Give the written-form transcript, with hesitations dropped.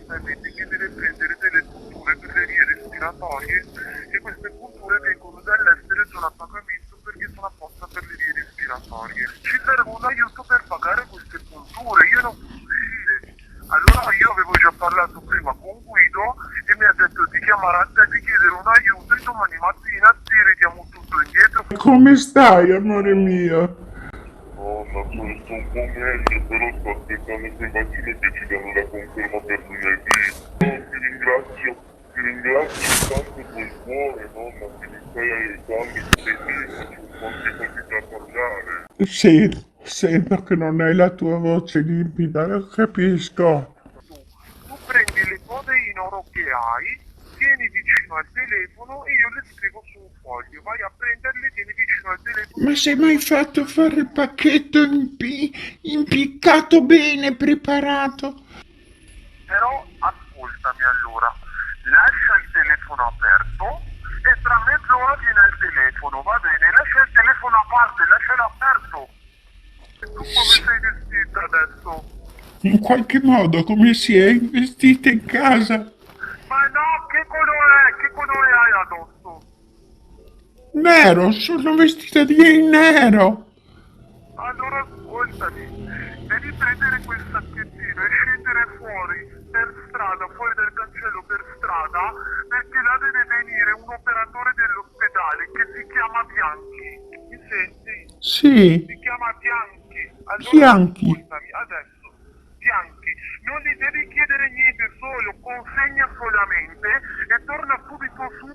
giustamente che deve prendere delle punture per le vie respiratorie e queste punture vengono dall'estero e sono a pagamento perché sono apposta per le vie respiratorie. Ci serve un aiuto per pagare queste punture, io non posso uscire. Allora io avevo già parlato prima con Guido e mi ha detto di chiamare a te di chiedere un aiuto e domani mattina ti ridiamo tutto indietro. Come stai, amore mio? Oh, ma sto un po' meglio, però sto aspettando quel vaccino che ci danno la conferma per lunedì. Oh, ti ringrazio tanto col cuore, nonna, che mi stai aiutando, perché io faccio un po' di fatica a parlare. Sì, sento che non hai la tua voce limpida, lo capisco. Tu prendi le cose in oro che hai, tieni vicino al telefono e io le scrivo su un foglio. Vai a prenderle, tieni vicino al telefono. Ma se mai fatto fare il pacchetto impiccato bene, preparato? Però ascoltami allora, lascia il telefono aperto e tra mezz'ora viene il telefono, va bene? Lascia il telefono a parte, lascialo aperto. E tu come sei vestita adesso? In qualche modo, come si è investita in casa? Ma no, che colore è? Che colore hai addosso? Nero, sono vestita di nero. Allora ascoltami, devi prendere quel sacchettino e scendere fuori per strada, fuori dal cancello per strada, perché là deve venire un operatore dell'ospedale che si chiama Bianchi. Mi senti? Sì, Si chiama Bianchi. Allora Bianchi. ascoltami, adesso, Bianchi, non gli devi chiedere niente, solo consegna solamente e torna subito su